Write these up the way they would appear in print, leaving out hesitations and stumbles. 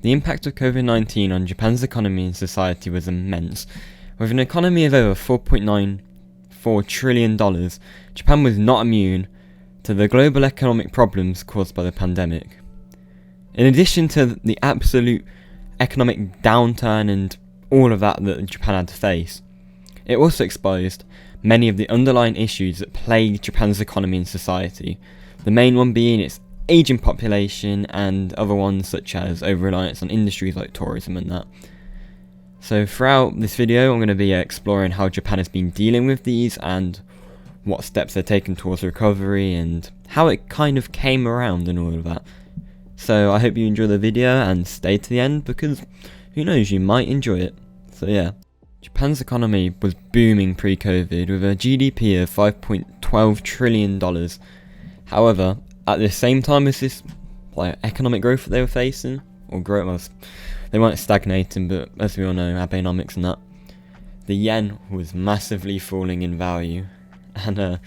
The impact of Covid-19 on Japan's economy and society was immense. With an economy of over $4.94 trillion, Japan was not immune to the global economic problems caused by the pandemic. In addition to the absolute economic downturn and all of that Japan had to face, it also exposed many of the underlying issues that plague Japan's economy and society, the main one being its aging population and other ones such as over-reliance on industries like tourism and that. So throughout this video I'm going to be exploring how Japan has been dealing with these and what steps they're taking towards recovery and how it kind of came around and all of that. So I hope you enjoy the video and stay to the end, because who knows, you might enjoy it. So yeah. Japan's economy was booming pre-COVID with a GDP of $5.12 trillion. However, at the same time as this economic growth that they were facing, or growth, they weren't stagnating, but as we all know, Abenomics and that, the yen was massively falling in value. And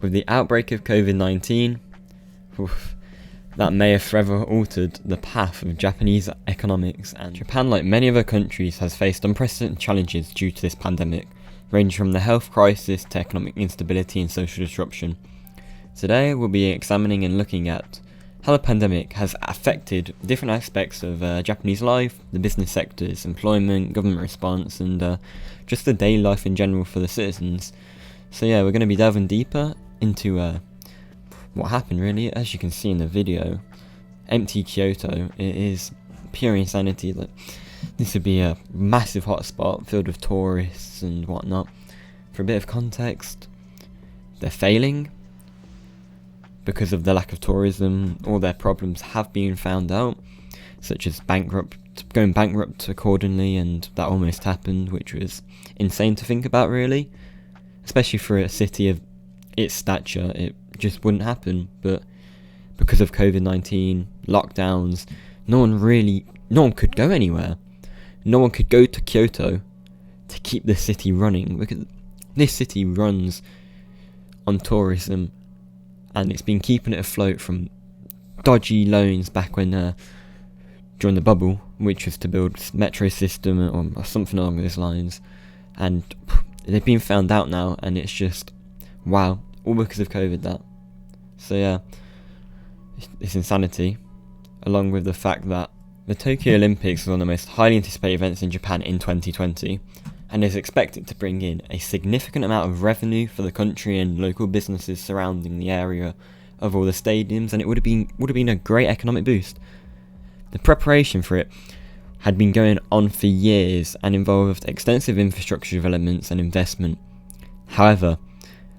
with the outbreak of COVID-19, that may have forever altered the path of Japanese economics, and Japan, like many other countries, has faced unprecedented challenges due to this pandemic, ranging from the health crisis to economic instability and social disruption. Today we'll be examining and looking at how the pandemic has affected different aspects of Japanese life, the business sectors, employment, government response, and just the daily life in general for the citizens. So yeah, we're going to be delving deeper into what happened really. As you can see in the video, empty Kyoto, it is pure insanity. Like, this would be a massive hotspot filled with tourists and whatnot. For a bit of context, they're failing because of the lack of tourism. All their problems have been found out, such as going bankrupt accordingly, and that almost happened, which was insane to think about really, especially for a city of its stature. It just wouldn't happen, but because of COVID-19 lockdowns, no one could go anywhere. No one could go to Kyoto to keep the city running, because this city runs on tourism, and it's been keeping it afloat from dodgy loans back when during the bubble, which was to build a metro system or something along those lines, and they've been found out now, and it's just wow, all because of COVID. That. So yeah, it's insanity, along with the fact that the Tokyo Olympics was one of the most highly anticipated events in Japan in 2020, and is expected to bring in a significant amount of revenue for the country and local businesses surrounding the area of all the stadiums, and it would have been a great economic boost. The preparation for it had been going on for years and involved extensive infrastructure developments and investment. However,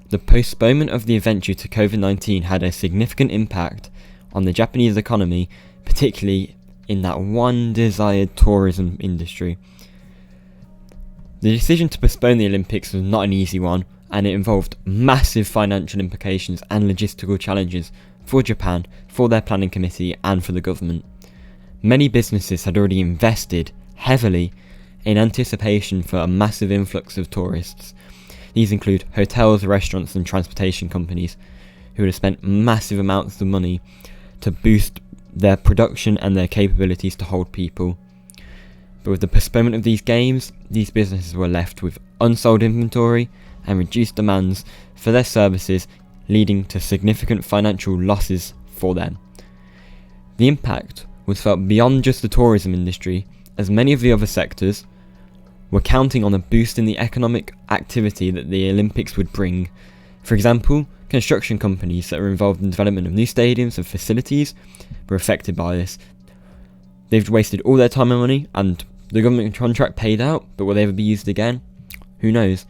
the postponement of the event due to COVID-19 had a significant impact on the Japanese economy, particularly in that one desired tourism industry. The decision to postpone the Olympics was not an easy one, and it involved massive financial implications and logistical challenges for Japan, for their planning committee, and for the government. Many businesses had already invested heavily in anticipation for a massive influx of tourists. These include hotels, restaurants, and transportation companies, who would have spent massive amounts of money to boost their production and their capabilities to hold people. But with the postponement of these games, these businesses were left with unsold inventory and reduced demands for their services, leading to significant financial losses for them. The impact was felt beyond just the tourism industry, as many of the other sectors were counting on a boost in the economic activity that the Olympics would bring. For example, construction companies that were involved in the development of new stadiums and facilities were affected by this. They've wasted all their time and money, and the government contract paid out, but will they ever be used again? Who knows?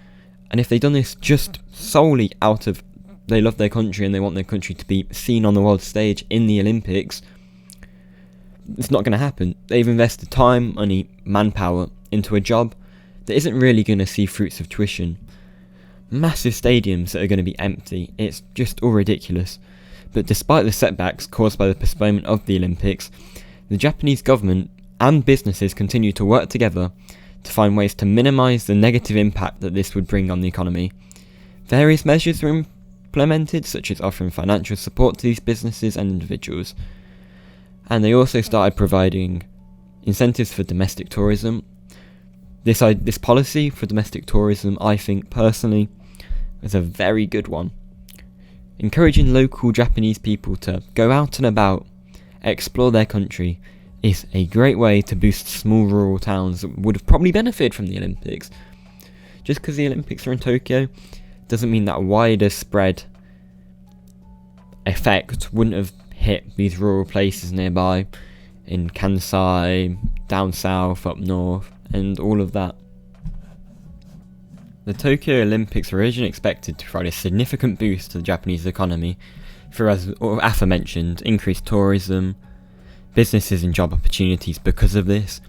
And if they've done this just solely out of they love their country and they want their country to be seen on the world stage in the Olympics, it's not going to happen. They've invested time, money, manpower into a job that isn't really going to see fruits of tuition. Massive stadiums that are going to be empty. It's just all ridiculous. But despite the setbacks caused by the postponement of the Olympics, the Japanese government and businesses continue to work together to find ways to minimise the negative impact that this would bring on the economy. Various measures were implemented, such as offering financial support to these businesses and individuals. And they also started providing incentives for domestic tourism. This policy for domestic tourism, I think personally, is a very good one. Encouraging local Japanese people to go out and about, explore their country, is a great way to boost small rural towns that would have probably benefited from the Olympics. Just because the Olympics are in Tokyo doesn't mean that wider spread effect wouldn't have hit these rural places nearby, in Kansai, down south, up north, and all of that. The Tokyo Olympics were originally expected to provide a significant boost to the Japanese economy through, as aforementioned, increased tourism, businesses and job opportunities because of this.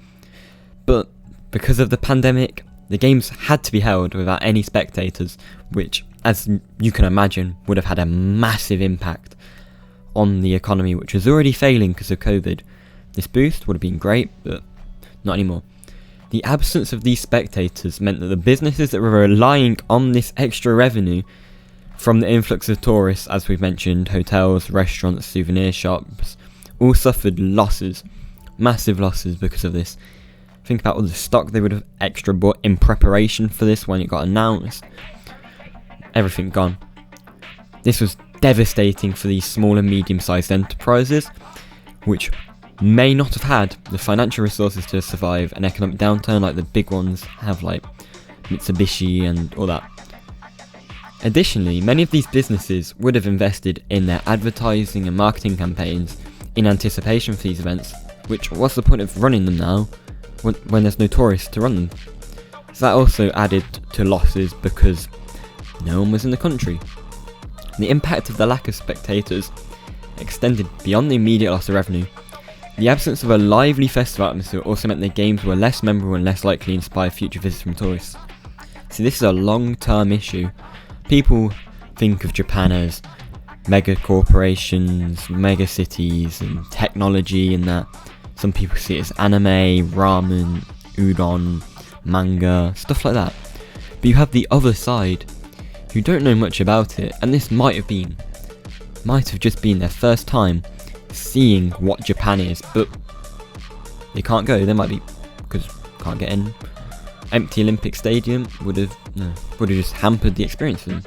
But because of the pandemic, the games had to be held without any spectators, which, as you can imagine, would have had a massive impact on the economy, which was already failing because of COVID. This boost would have been great, but not anymore. The absence of these spectators meant that the businesses that were relying on this extra revenue from the influx of tourists, as we've mentioned, hotels, restaurants, souvenir shops, all suffered losses, massive losses because of this. Think about all the stock they would have extra bought in preparation for this when it got announced. Everything gone. This was devastating for these small and medium-sized enterprises, which may not have had the financial resources to survive an economic downturn like the big ones have, like Mitsubishi and all that. Additionally, many of these businesses would have invested in their advertising and marketing campaigns in anticipation for these events, which what's the point of running them now when there's no tourists to run them? So that also added to losses because no one was in the country. The impact of the lack of spectators extended beyond the immediate loss of revenue. The absence of a lively festival atmosphere also meant the games were less memorable and less likely to inspire future visits from tourists. See, this is a long-term issue. People think of Japan as mega corporations, mega cities, and technology and that. Some people see it as anime, ramen, udon, manga, stuff like that. But you have the other side, who don't know much about it, and this might have just been their first time seeing what Japan is, but they can't go. They might be because can't get in. Empty Olympic Stadium would have just hampered the experience for them.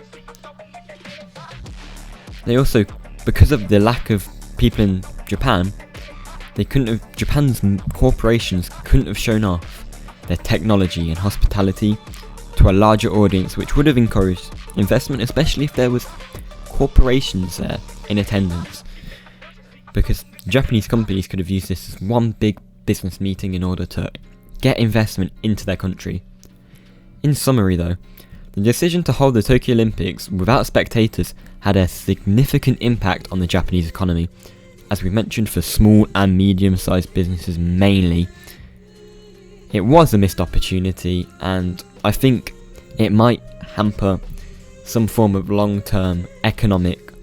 They also, because of the lack of people in Japan, Japan's corporations couldn't have shown off their technology and hospitality to a larger audience, which would have encouraged investment, especially if there was corporations there in attendance. Because Japanese companies could have used this as one big business meeting in order to get investment into their country. In summary though, the decision to hold the Tokyo Olympics without spectators had a significant impact on the Japanese economy, as we mentioned, for small and medium-sized businesses mainly. It was a missed opportunity, and I think it might hamper some form of long-term economic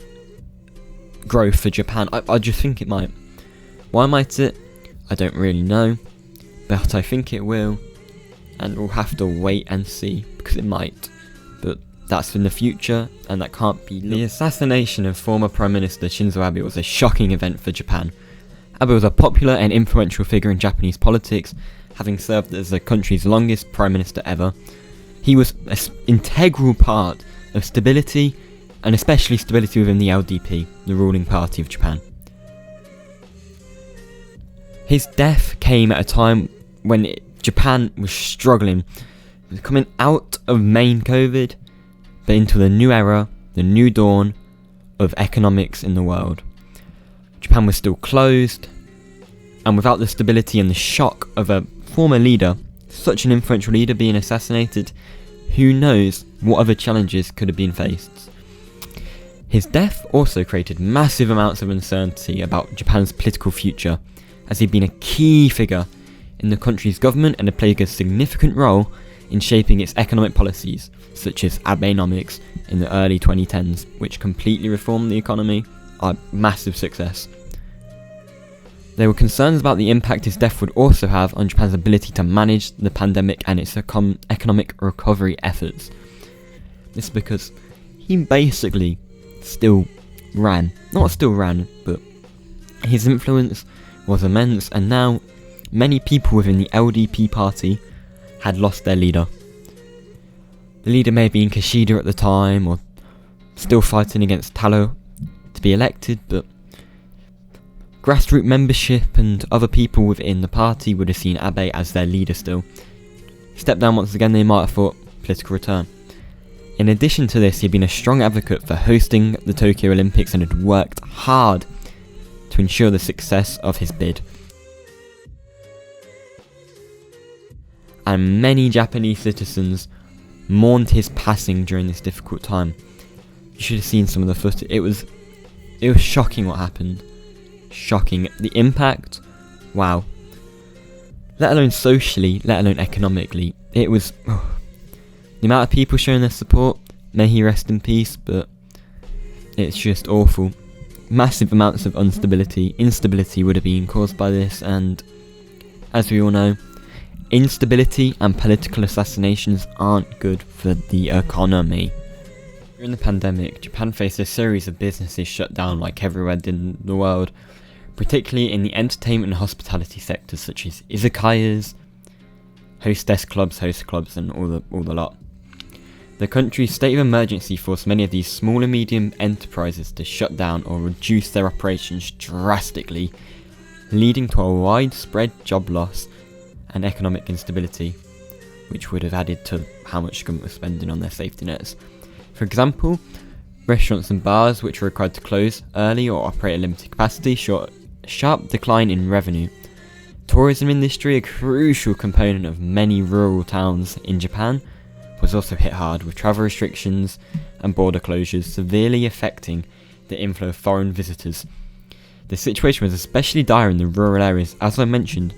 growth for Japan. I just think it might. Why might it? I don't really know, but I think it will, and we'll have to wait and see, because it might. But that's in the future, and that can't be. The assassination of former Prime Minister Shinzo Abe was a shocking event for Japan. Abe was a popular and influential figure in Japanese politics, having served as the country's longest Prime Minister ever. He was an integral part of stability, and especially stability within the LDP, the ruling party of Japan. His death came at a time when Japan was struggling, coming out of main COVID, but into the new era, the new dawn of economics in the world. Japan was still closed, and without the stability and the shock of a former leader, such an influential leader being assassinated, who knows what other challenges could have been faced. His death also created massive amounts of uncertainty about Japan's political future, as he'd been a key figure in the country's government and had played a significant role in shaping its economic policies, such as Abenomics in the early 2010s, which completely reformed the economy, a massive success. There were concerns about the impact his death would also have on Japan's ability to manage the pandemic and its economic recovery efforts. This is because he basically but his influence was immense, and now many people within the LDP party had lost their leader. The leader may have been Kishida at the time, or still fighting against Talo to be elected, but grassroots membership and other people within the party would have seen Abe as their leader still. He stepped down once again, they might have thought political return. In addition to this, he had been a strong advocate for hosting the Tokyo Olympics and had worked hard to ensure the success of his bid. And many Japanese citizens mourned his passing during this difficult time. You should have seen some of the footage. It was shocking what happened. Shocking. The impact, wow. Let alone socially, let alone economically. It was... the amount of people showing their support, may he rest in peace, but it's just awful. Massive amounts of instability would have been caused by this, and as we all know, instability and political assassinations aren't good for the economy. During the pandemic, Japan faced a series of businesses shut down like everywhere in the world, particularly in the entertainment and hospitality sectors such as izakayas, hostess clubs, host clubs, and all the lot. The country's state of emergency forced many of these small and medium enterprises to shut down or reduce their operations drastically, leading to a widespread job loss and economic instability, which would have added to how much government was spending on their safety nets. For example, restaurants and bars which were required to close early or operate at limited capacity saw a sharp decline in revenue. Tourism industry, a crucial component of many rural towns in Japan, was also hit hard with travel restrictions and border closures severely affecting the inflow of foreign visitors. The situation was especially dire in the rural areas, as I mentioned,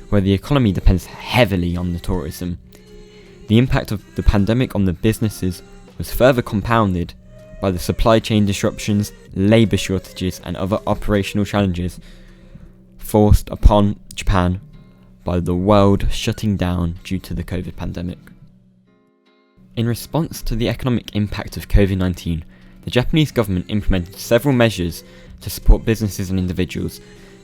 where the economy depends heavily on the tourism. The impact of the pandemic on the businesses was further compounded by the supply chain disruptions, labour shortages and other operational challenges forced upon Japan by the world shutting down due to the Covid pandemic. In response to the economic impact of Covid-19, the Japanese government implemented several measures to support businesses and individuals.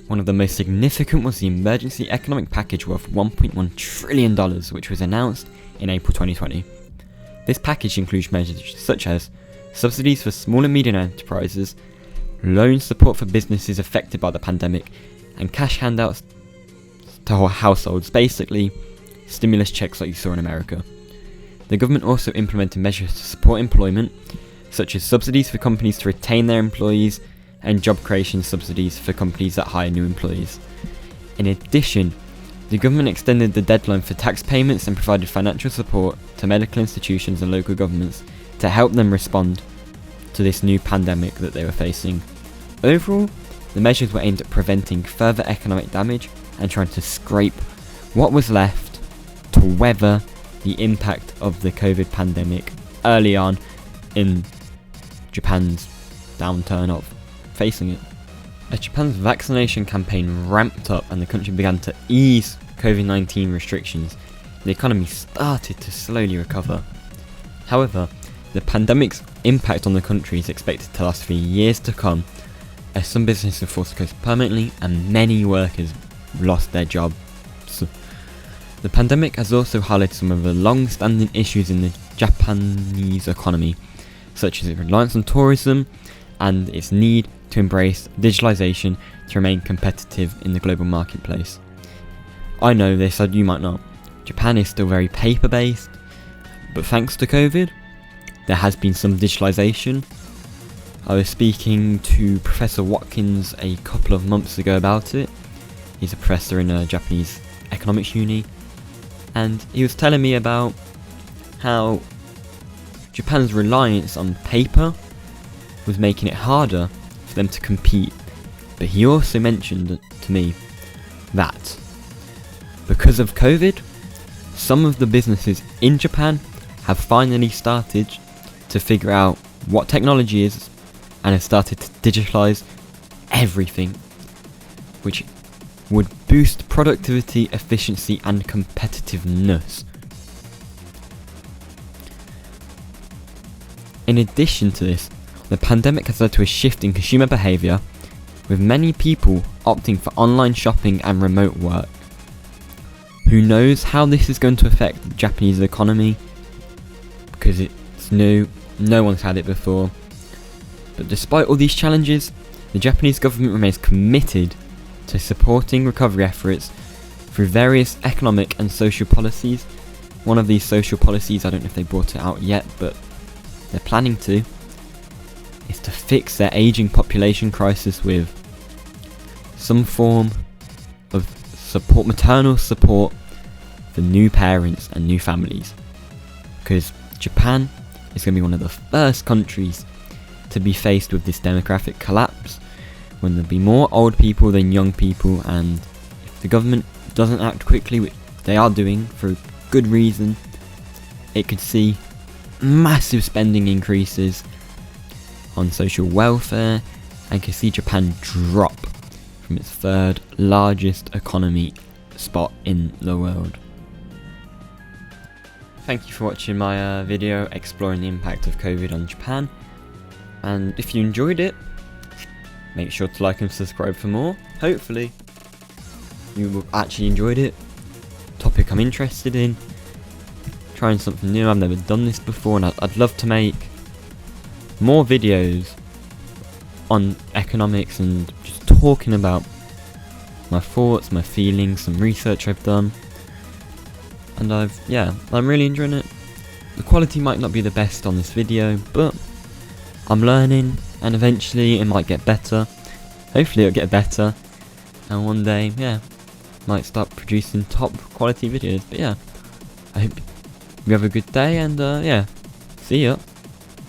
One of the most significant was the Emergency Economic Package worth $1.1 trillion, which was announced in April 2020. This package includes measures such as subsidies for small and medium enterprises, loan support for businesses affected by the pandemic, and cash handouts to households, basically stimulus checks like you saw in America. The government also implemented measures to support employment, such as subsidies for companies to retain their employees and job creation subsidies for companies that hire new employees. In addition, the government extended the deadline for tax payments and provided financial support to medical institutions and local governments to help them respond to this new pandemic that they were facing. Overall, the measures were aimed at preventing further economic damage and trying to scrape what was left to weather the impact of the Covid pandemic early on in Japan's downturn of facing it. As Japan's vaccination campaign ramped up and the country began to ease Covid-19 restrictions, the economy started to slowly recover. However, the pandemic's impact on the country is expected to last for years to come, as some businesses were forced to close permanently and many workers lost their jobs. The pandemic has also highlighted some of the long-standing issues in the Japanese economy, such as its reliance on tourism and its need to embrace digitalization to remain competitive in the global marketplace. I know this, you might not. Japan is still very paper-based, but thanks to COVID, there has been some digitalization. I was speaking to Professor Watkins a couple of months ago about it. He's a professor in a Japanese economics uni, and he was telling me about how Japan's reliance on paper was making it harder for them to compete. But he also mentioned to me that because of COVID, some of the businesses in Japan have finally started to figure out what technology is and have started to digitalize everything, which would boost productivity, efficiency and competitiveness. In addition to this, the pandemic has led to a shift in consumer behaviour, with many people opting for online shopping and remote work. Who knows how this is going to affect the Japanese economy, because it's new, no one's had it before. But despite all these challenges, the Japanese government remains committed to supporting recovery efforts through various economic and social policies. One of these social policies, I don't know if they brought it out yet, but they're planning to, is to fix their ageing population crisis with some form of support, maternal support for new parents and new families. Because Japan is going to be one of the first countries to be faced with this demographic collapse, when there'll be more old people than young people, and if the government doesn't act quickly, which they are doing for a good reason, it could see massive spending increases on social welfare and could see Japan drop from its third largest economy spot in the world. Thank you for watching my video exploring the impact of COVID on Japan, and if you enjoyed it, make sure to like and subscribe for more. Hopefully you actually enjoyed it. Topic I'm interested in, trying something new. I've never done this before, and I'd love to make more videos on economics and just talking about my thoughts, my feelings, some research I've done, and I'm really enjoying it. The quality might not be the best on this video, but I'm learning, and eventually it might get better. Hopefully it'll get better, and one day, might start producing top quality videos. But I hope you have a good day, and see ya.